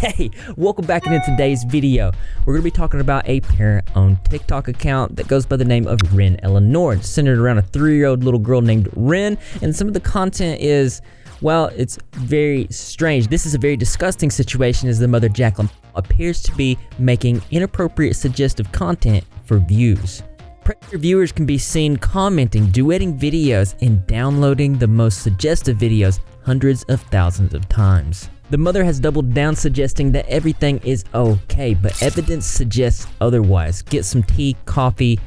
Hey, welcome back into today's video. We're going to be talking about a parent-owned TikTok account that goes by the name of Wren Eleanor. It's centered around a 3-year-old little girl named Wren, and some of the content is, well, it's very strange. This is a very disgusting situation as the mother, Jacqueline, appears to be making inappropriate suggestive content for views. Predator viewers can be seen commenting, duetting videos, and downloading the most suggestive videos hundreds of thousands of times. The mother has doubled down, suggesting that everything is okay, but evidence suggests otherwise. Get some tea, coffee,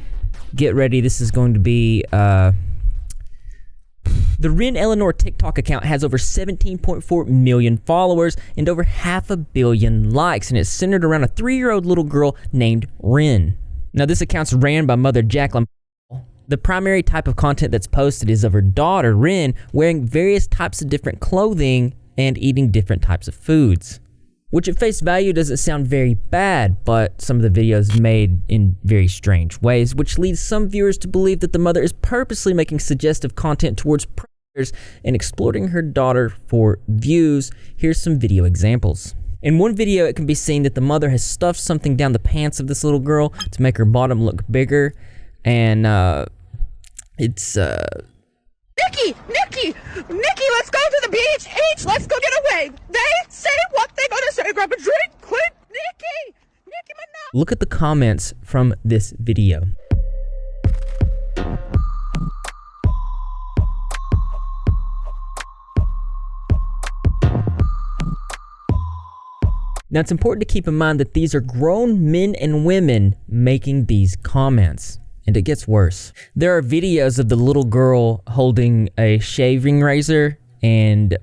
get ready. This is going to be, The Wren Eleanor TikTok account has over 17.4 million followers and over 500 million likes, and it's centered around a 3-year-old little girl named Wren. Now, this account's ran by mother Jacqueline. The primary type of content that's posted is of her daughter, Wren, wearing various types of different clothing and eating different types of foods. Which at face value doesn't sound very bad, but some of the videos made in very strange ways, which leads some viewers to believe that the mother is purposely making suggestive content towards predators and exploiting her daughter for views. Here's some video examples. In one video, it can be seen that the mother has stuffed something down the pants of this little girl to make her bottom look bigger, and it's Nikki, let's go to the beach. Let's go get a wave. They say what they're gonna say. Grab a drink, quick. Nikki, my nut. Look at the comments from this video. Now, it's important to keep in mind that these are grown men and women making these comments. And it gets worse. There are videos of the little girl holding a shaving razor and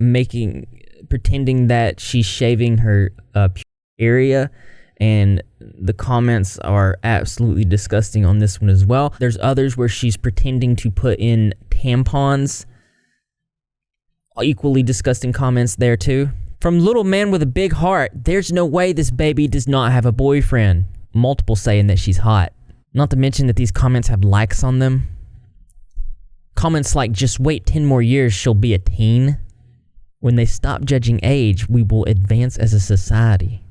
pretending that she's shaving her area, and the comments are absolutely disgusting on this one as well. There's others where she's pretending to put in tampons. Equally disgusting comments there too. From little man with a big heart, there's no way this baby does not have a boyfriend. Multiple saying that she's hot. Not to mention that these comments have likes on them. Comments like, just wait 10 more years, she'll be a teen. When they stop judging age, we will advance as a society.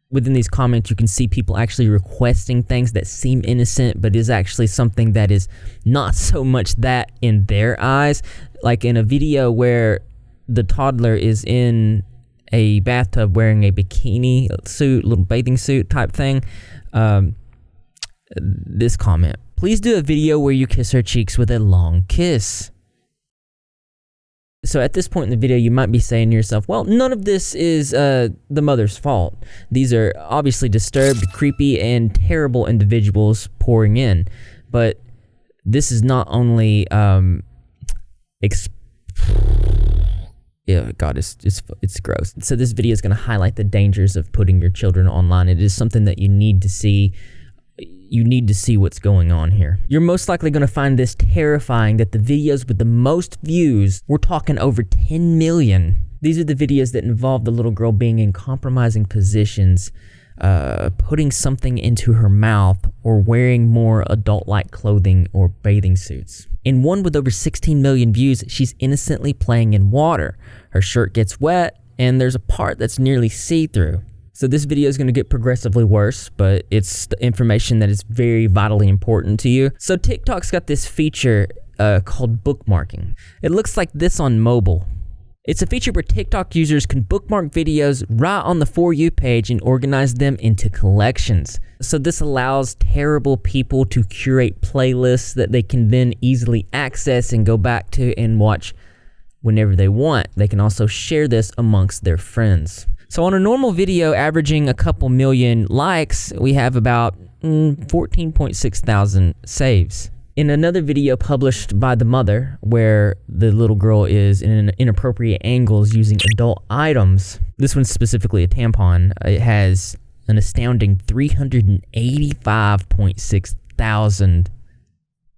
Within these comments, you can see people actually requesting things that seem innocent, but is actually something that is not so much that in their eyes. Like in a video where the toddler is in a bathtub wearing a bikini suit, little bathing suit type thing. This comment, please do a video where you kiss her cheeks with a long kiss. So at this point in the video, you might be saying to yourself, well, none of this is the mother's fault. These are obviously disturbed, creepy, and terrible individuals pouring in. But this is not only yeah, God, it's gross. So this video is going to highlight the dangers of putting your children online. It is something that you need to see. You need to see what's going on here. You're most likely going to find this terrifying that the videos with the most views, we're talking over 10 million. These are the videos that involve the little girl being in compromising positions, putting something into her mouth, or wearing more adult-like clothing or bathing suits. In one with over 16 million views, she's innocently playing in water. Her shirt gets wet, and there's a part that's nearly see-through. So this video is going to get progressively worse, but it's the information that is very vitally important to you. So TikTok's got this feature called bookmarking. It looks like this on mobile. It's a feature where TikTok users can bookmark videos right on the For You page and organize them into collections. So this allows terrible people to curate playlists that they can then easily access and go back to and watch whenever they want. They can also share this amongst their friends. So on a normal video averaging a couple million likes, we have about 14.6 thousand saves. In another video published by the mother, where the little girl is in inappropriate angles using adult items, this one's specifically a tampon, it has an astounding 385.6 thousand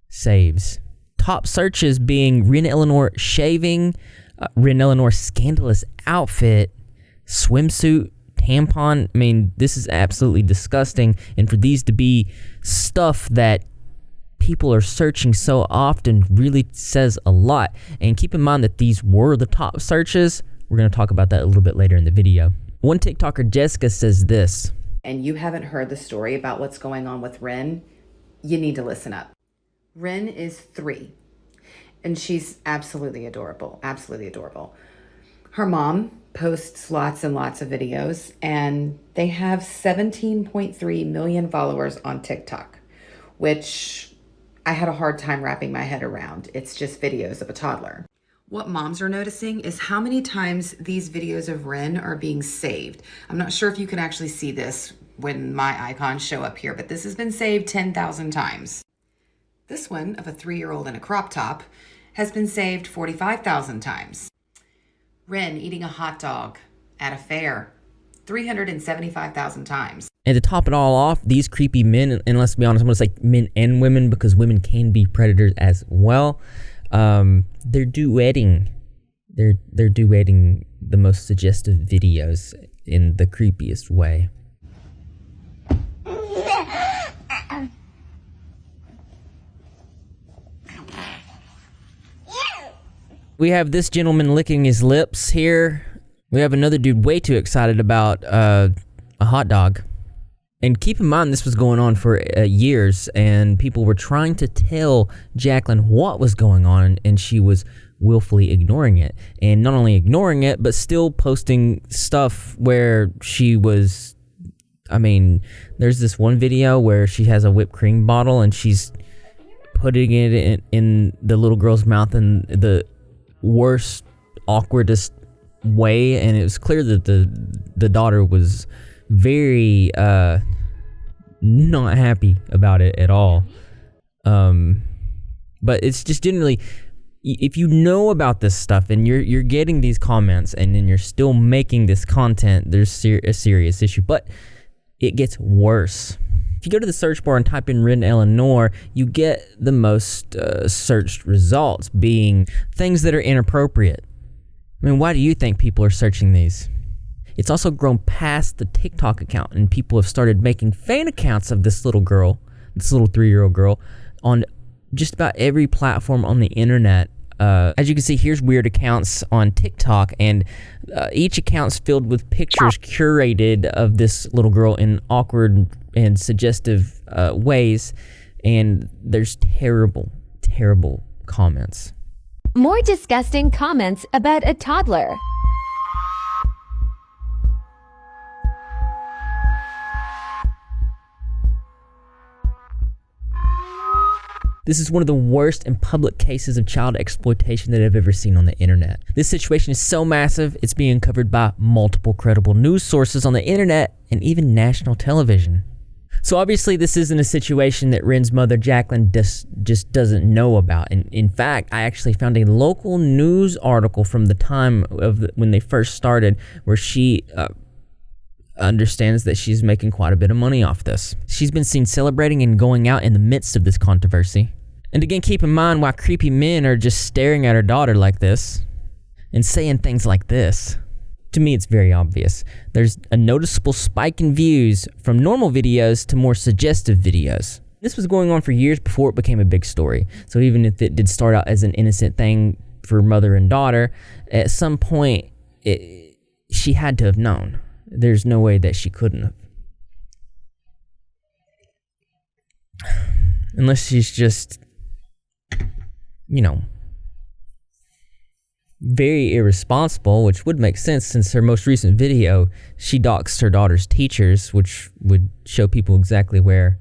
saves. Top searches being Wren Eleanor shaving, Wren Eleanor scandalous outfit, swimsuit, tampon. I mean, this is absolutely disgusting, and for these to be stuff that people are searching so often really says a lot. And keep in mind that these were the top searches. We're going to talk about that a little bit later in the video. One TikToker, Jessica, says this. And you haven't heard the story about what's going on with Wren, you need to listen up. Wren is 3, and she's absolutely adorable, absolutely adorable. Her mom posts lots and lots of videos, and they have 17.3 million followers on TikTok, which I had a hard time wrapping my head around. It's just videos of a toddler. What moms are noticing is how many times these videos of Wren are being saved. I'm not sure if you can actually see this when my icons show up here, but this has been saved 10,000 times. This one of a 3-year-old in a crop top has been saved 45,000 times. Wren eating a hot dog at a fair 375,000 times. And to top it all off, these creepy men, and let's be honest, I'm going to say men and women because women can be predators as well. They're duetting. They're duetting the most suggestive videos in the creepiest way. We have this gentleman licking his lips here. We have another dude way too excited about a hot dog. And keep in mind, this was going on for years, and people were trying to tell Jacqueline what was going on, and she was willfully ignoring it. And not only ignoring it, but still posting stuff where she was, there's this one video where she has a whipped cream bottle, and she's putting it in the little girl's mouth in the worst, awkwardest way, and it was clear that the daughter was very not happy about it at all. But it's just generally, if you know about this stuff and you're getting these comments and then you're still making this content, there's a serious issue. But it gets worse. If you go to the search bar and type in Wren Eleanor, you get the most searched results being things that are inappropriate. Why do you think people are searching these? It's also grown past the TikTok account, and people have started making fan accounts of this little girl, this little 3-year-old girl, on just about every platform on the internet. As you can see, here's weird accounts on TikTok, and each account's filled with pictures curated of this little girl in awkward and suggestive ways, and there's terrible, terrible comments. More disgusting comments about a toddler. This is one of the worst and public cases of child exploitation that I've ever seen on the internet. This situation is so massive, it's being covered by multiple credible news sources on the internet and even national television. So obviously this isn't a situation that Wren's mother, Jacqueline, just doesn't know about. And in fact, I actually found a local news article from the time of when they first started where she understands that she's making quite a bit of money off this. She's been seen celebrating and going out in the midst of this controversy. And again, keep in mind why creepy men are just staring at her daughter like this and saying things like this. To me, it's very obvious. There's a noticeable spike in views from normal videos to more suggestive videos. This was going on for years before it became a big story. So even if it did start out as an innocent thing for mother and daughter, at some point, she had to have known. There's no way that she couldn't have. Unless she's just, very irresponsible, which would make sense since her most recent video, she doxed her daughter's teachers, which would show people exactly where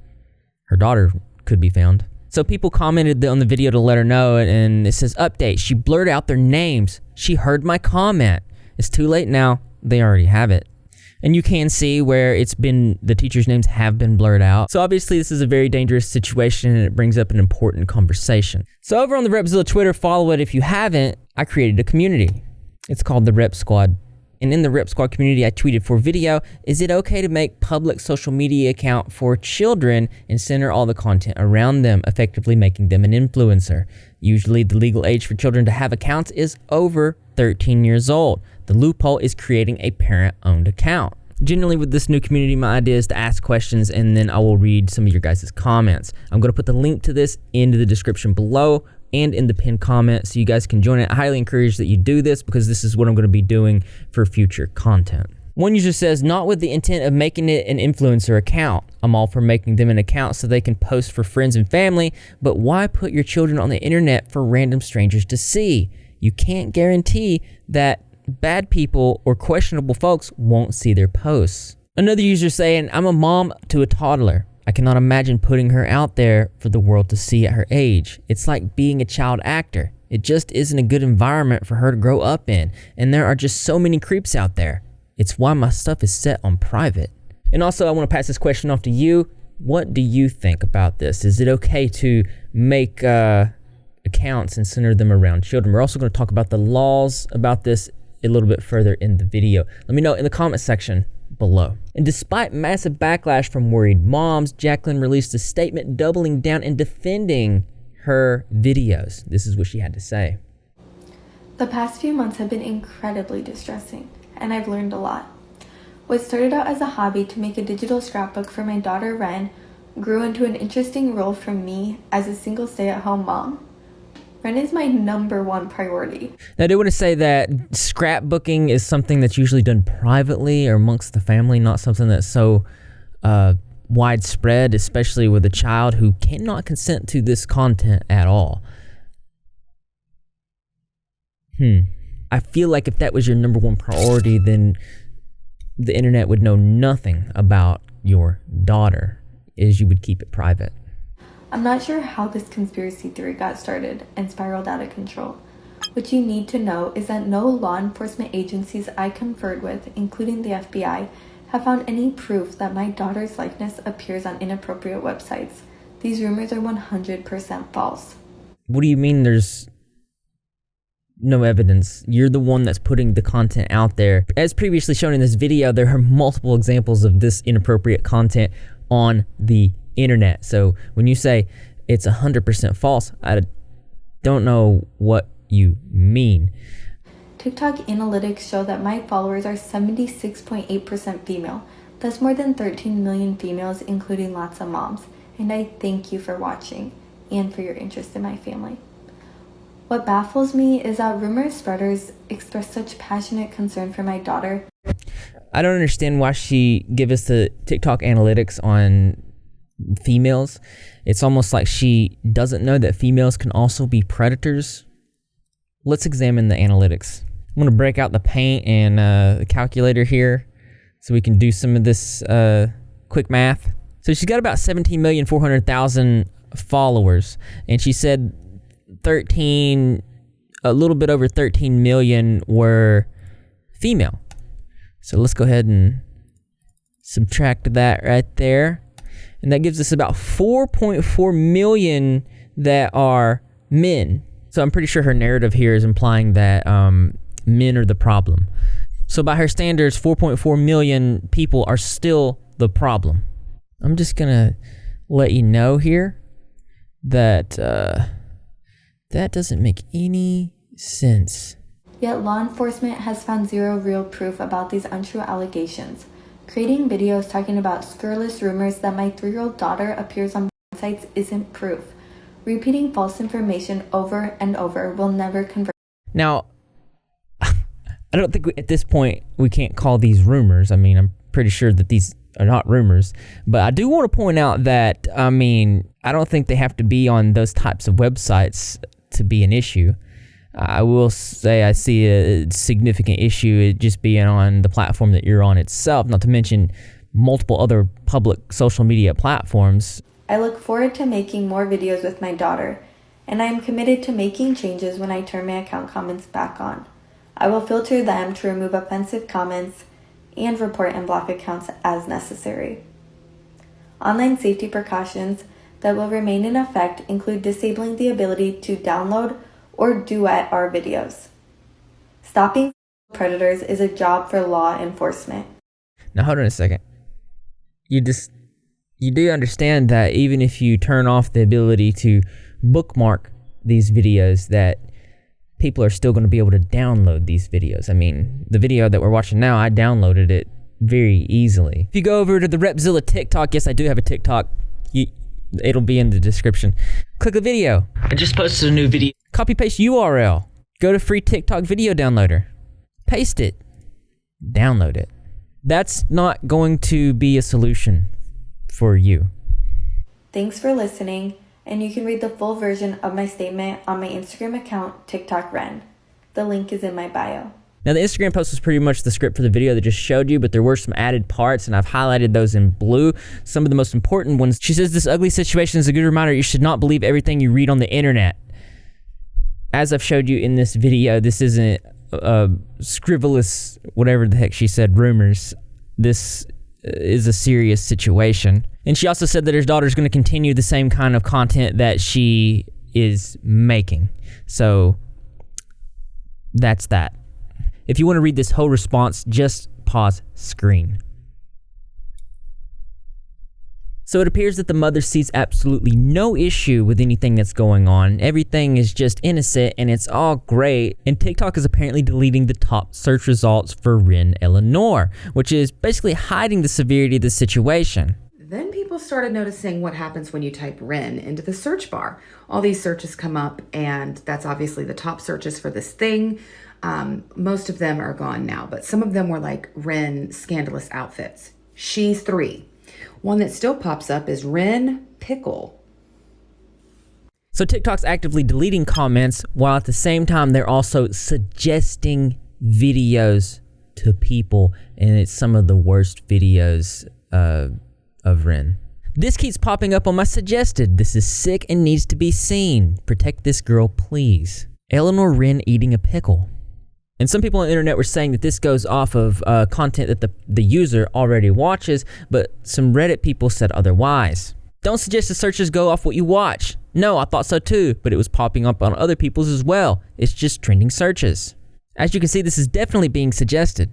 her daughter could be found. So people commented on the video to let her know, and it says, update, she blurred out their names. She heard my comment. It's too late now. They already have it. And you can see where the teachers' names have been blurred out. So obviously this is a very dangerous situation, and it brings up an important conversation. So over on the Repzilla Twitter, follow it if you haven't. I created a community. It's called the Rep Squad. And in the Rep Squad community, I tweeted for video, is it okay to make public social media account for children and center all the content around them, effectively making them an influencer? Usually the legal age for children to have accounts is over 13 years old. The loophole is creating a parent-owned account. Generally with this new community, my idea is to ask questions and then I will read some of your guys' comments. I'm going to put the link to this into the description below and in the pinned comment so you guys can join it. I highly encourage that you do this because this is what I'm going to be doing for future content. One user says, not with the intent of making it an influencer account. I'm all for making them an account so they can post for friends and family, but why put your children on the internet for random strangers to see? You can't guarantee that bad people or questionable folks won't see their posts. Another user saying, I'm a mom to a toddler. I cannot imagine putting her out there for the world to see at her age. It's like being a child actor. It just isn't a good environment for her to grow up in, and there are just so many creeps out there. It's why my stuff is set on private. And also, I want to pass this question off to you. What do you think about this? Is it okay to make accounts and center them around children? We're also going to talk about the laws about this a little bit further in the video. Let me know in the comment section below. And despite massive backlash from worried moms, Jacqueline released a statement doubling down and defending her videos. This is what she had to say. The past few months have been incredibly distressing, and I've learned a lot. What started out as a hobby to make a digital scrapbook for my daughter Wren grew into an interesting role for me as a single stay-at-home mom. Wren is my #1 priority. Now, I do want to say that scrapbooking is something that's usually done privately or amongst the family, not something that's so widespread, especially with a child who cannot consent to this content at all. I feel like if that was your #1 priority, then the internet would know nothing about your daughter, as you would keep it private. I'm not sure how this conspiracy theory got started and spiraled out of control. What you need to know is that no law enforcement agencies I conferred with, including the FBI, have found any proof that my daughter's likeness appears on inappropriate websites. These rumors are 100% false. What do you mean there's no evidence? You're the one that's putting the content out there. As previously shown in this video, there are multiple examples of this inappropriate content on the internet. So when you say it's 100% false, I don't know what you mean. TikTok analytics show that my followers are 76.8% female. That's more than 13 million females, including lots of moms. And I thank you for watching and for your interest in my family. What baffles me is that rumor spreaders express such passionate concern for my daughter. I don't understand why she gave us the TikTok analytics on females. It's almost like she doesn't know that females can also be predators. Let's examine the analytics. I'm going to break out the paint and the calculator here so we can do some of this quick math. So she's got about 17,400,000 followers, and she said a little bit over 13 million were female. So let's go ahead and subtract that right there. And that gives us about 4.4 million that are men. So I'm pretty sure her narrative here is implying that men are the problem. So by her standards, 4.4 million people are still the problem. I'm just gonna let you know here that that doesn't make any sense. Yet law enforcement has found zero real proof about these untrue allegations. Creating videos talking about scurrilous rumors that my 3-year-old daughter appears on sites isn't proof. Repeating false information over and over will never convert. Now, I don't think at this point we can't call these rumors. I mean, I'm pretty sure that these are not rumors. But I do want to point out that, I mean, I don't think they have to be on those types of websites to be an issue. I will say I see a significant issue it just being on the platform that you're on itself, not to mention multiple other public social media platforms. I look forward to making more videos with my daughter, and I am committed to making changes when I turn my account comments back on. I will filter them to remove offensive comments and report and block accounts as necessary. Online safety precautions that will remain in effect include disabling the ability to download or duet our videos. Stopping predators is a job for law enforcement. Now hold on a second. You do understand that even if you turn off the ability to bookmark these videos, that people are still going to be able to download these videos. I mean, the video that we're watching now, I downloaded it very easily. If you go over to the Repzilla TikTok, yes, I do have a TikTok. It'll be in the description. Click a video. I just posted a new video. Copy paste URL. Go to free TikTok video downloader. Paste it. Download it. That's not going to be a solution for you. Thanks for listening, and you can read the full version of my statement on my Instagram account, TikTok Wren. The link is in my bio. Now, the Instagram post was pretty much the script for the video that just showed you, but there were some added parts, and I've highlighted those in blue. Some of the most important ones. She says, this ugly situation is a good reminder you should not believe everything you read on the internet. As I've showed you in this video, this isn't scrivelous, whatever the heck she said, rumors. This is a serious situation. And she also said that her daughter's going to continue the same kind of content that she is making. So that's that. If you want to read this whole response, just pause screen. So it appears that the mother sees absolutely no issue with anything that's going on. Everything is just innocent and it's all great. And TikTok is apparently deleting the top search results for Wren Eleanor, which is basically hiding the severity of the situation. Then people started noticing what happens when you type Wren into the search bar. All these searches come up, and that's obviously the top searches for this thing. Most of them are gone now, but some of them were like Wren scandalous outfits. She's 3. One that still pops up is Wren pickle. So TikTok's actively deleting comments, while at the same time they're also suggesting videos to people, and it's some of the worst videos of Wren. This keeps popping up on my suggested. This is sick and needs to be seen. Protect this girl, please. Eleanor Wren eating a pickle. And some people on the internet were saying that this goes off of content that the user already watches, but some Reddit people said otherwise. Don't suggest the searches go off what you watch. No, I thought so too, but it was popping up on other people's as well. It's just trending searches. As you can see, this is definitely being suggested.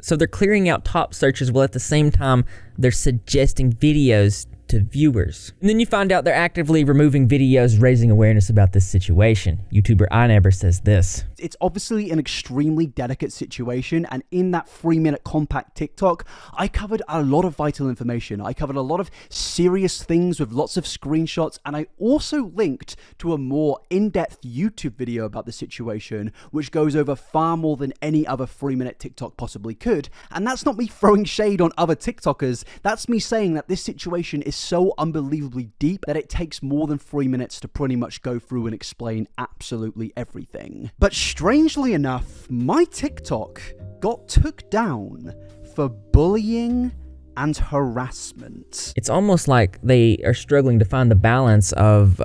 So they're clearing out top searches while at the same time they're suggesting videos to viewers. And then you find out they're actively removing videos raising awareness about this situation. YouTuber inabber says this. It's obviously an extremely delicate situation, and in that 3-minute compact TikTok, I covered a lot of vital information. I covered a lot of serious things with lots of screenshots, and I also linked to a more in-depth YouTube video about the situation, which goes over far more than any other 3-minute TikTok possibly could. And that's not me throwing shade on other TikTokers, that's me saying that this situation is so unbelievably deep that it takes more than 3 minutes to pretty much go through and explain absolutely everything. But strangely enough, my TikTok got took down for bullying and harassment. It's almost like they are struggling to find the balance of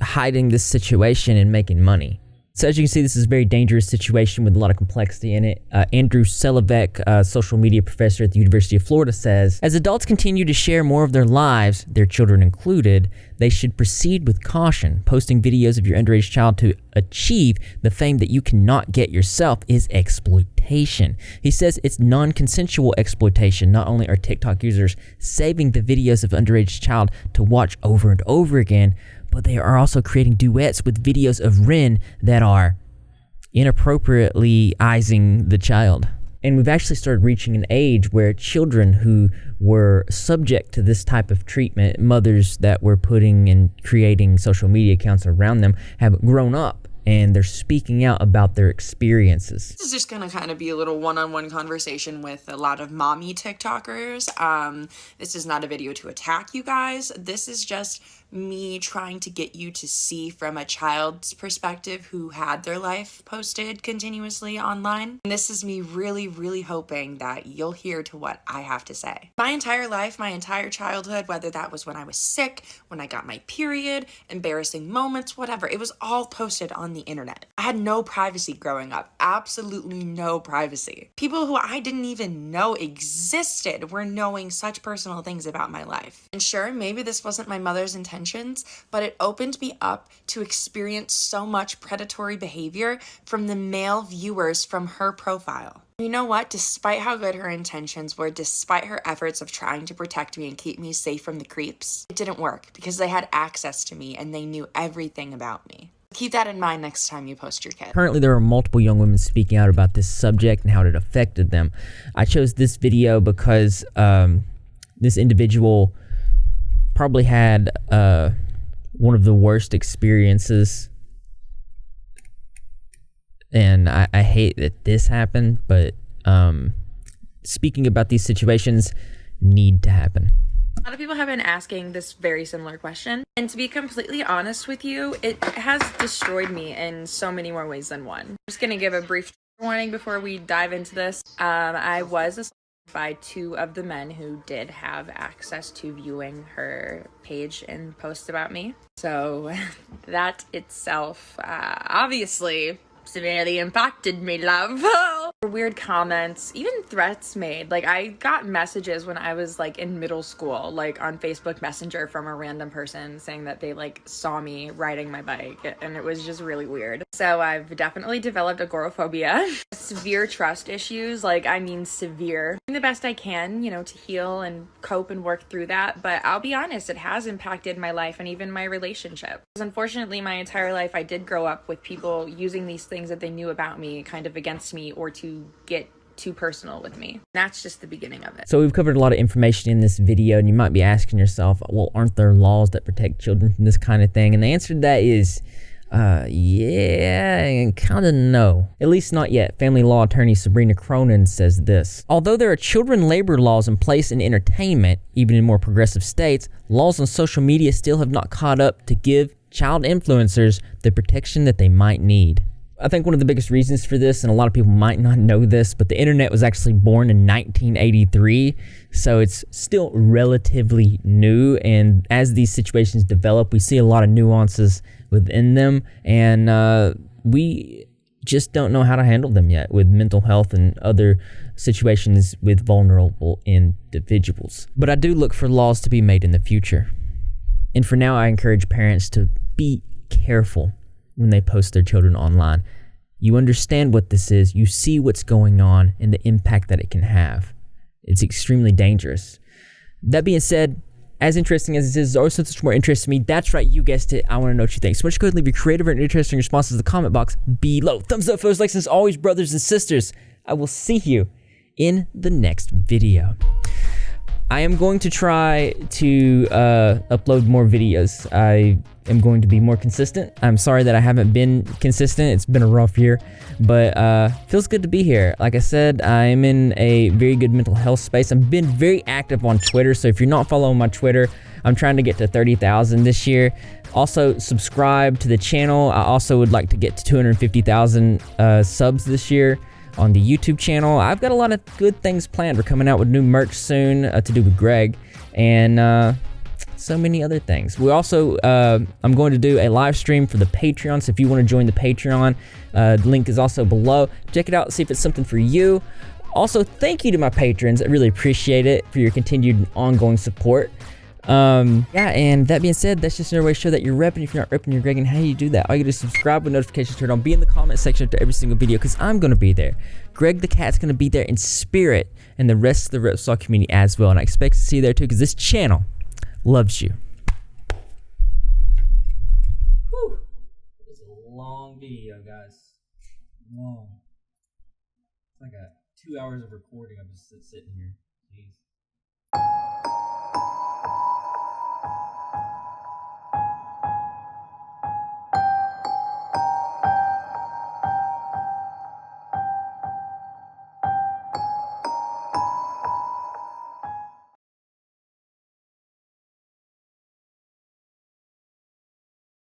hiding this situation and making money. So as you can see, this is a very dangerous situation with a lot of complexity in it. Andrew Selavec, social media professor at the University of Florida, says, as adults continue to share more of their lives, their children included, they should proceed with caution. Posting videos of your underage child to achieve the fame that you cannot get yourself is exploitation. He says it's non-consensual exploitation. Not only are TikTok users saving the videos of underage child to watch over and over again, but they are also creating duets with videos of Wren that are inappropriately eyesing the child. And we've actually started reaching an age where children who were subject to this type of treatment, mothers that were putting and creating social media accounts around them, have grown up and they're speaking out about their experiences. This is just gonna kind of be a little one-on-one conversation with a lot of mommy TikTokers. This is not a video to attack you guys. This is just me trying to get you to see from a child's perspective who had their life posted continuously online. And this is me really, really hoping that you'll hear to what I have to say. My entire life, my entire childhood, whether that was when I was sick, when I got my period, embarrassing moments, whatever, it was all posted on the internet. I had no privacy growing up, absolutely no privacy. People who I didn't even know existed were knowing such personal things about my life. And sure, maybe this wasn't my mother's intention, but it opened me up to experience so much predatory behavior from the male viewers from her profile. You know what? Despite how good her intentions were, despite her efforts of trying to protect me and keep me safe from the creeps, it didn't work because they had access to me and they knew everything about me. Keep that in mind next time you post your kid. Currently, there are multiple young women speaking out about this subject and how it affected them. I chose this video because this individual probably had one of the worst experiences, and I hate that this happened, but speaking about these situations need to happen. A lot of people have been asking this very similar question, and to be completely honest with you, it has destroyed me in so many more ways than one. I'm just gonna give a brief warning before we dive into this. I was assaulted by 2 of the men who did have access to viewing her page and posts about me. So that itself obviously severely impacted me, love. Weird comments, even threats made. Like, I got messages when I was like in middle school, like on Facebook Messenger, from a random person saying that they like saw me riding my bike, and it was just really weird. So I've definitely developed agoraphobia. Severe trust issues, like, I mean severe. I'm doing the best I can, you know, to heal and cope and work through that, but I'll be honest, it has impacted my life and even my relationship. Because unfortunately, my entire life I did grow up with people using these things that they knew about me kind of against me, or to get too personal with me. That's just the beginning of it. So we've covered a lot of information in this video, and you might be asking yourself, well, aren't there laws that protect children from this kind of thing? And the answer to that is, yeah, and kind of no. At least not yet. Family law attorney Sabrina Cronin says this: although there are children labor laws in place in entertainment, even in more progressive states, laws on social media still have not caught up to give child influencers the protection that they might need. I think one of the biggest reasons for this, and a lot of people might not know this, but the internet was actually born in 1983, so it's still relatively new, and as these situations develop, we see a lot of nuances within them, and we just don't know how to handle them yet with mental health and other situations with vulnerable individuals. But I do look for laws to be made in the future. And for now, I encourage parents to be careful when they post their children online. You understand what this is, you see what's going on and the impact that it can have. It's extremely dangerous. That being said, as interesting as this is, there's also so much more interest to me. That's right, you guessed it. I want to know what you think. So much go ahead and leave your creative and interesting responses in the comment box below. Thumbs up for those likes, as always, brothers and sisters. I will see you in the next video. I am going to try to upload more videos. I am going to be more consistent. I'm sorry that I haven't been consistent. It's been a rough year, but feels good to be here. Like I said, I'm in a very good mental health space. I've been very active on Twitter, so if you're not following my Twitter, I'm trying to get to 30,000 this year. Also, subscribe to the channel. I also would like to get to 250,000 subs this year on the YouTube channel. I've got a lot of good things planned. We're coming out with new merch soon to do with Greg, and so many other things. We also, I'm going to do a live stream for the Patreon, so if you want to join the Patreon, the link is also below. Check it out, see if it's something for you. Also, thank you to my patrons. I really appreciate it for your continued and ongoing support. Yeah, and that being said, that's just another way to show that you're repping. If you're not repping, you're Greg, and how you do that? All you gotta do is subscribe with notifications turned on. Be in the comment section after every single video, because I'm gonna be there. Greg the Cat's gonna be there in spirit, and the rest of the Repzilla community as well. And I expect to see you there too, because this channel loves you. Whew. It was a long video, guys. Long. It's like 2 hours of recording. I'm just sitting here. Jeez.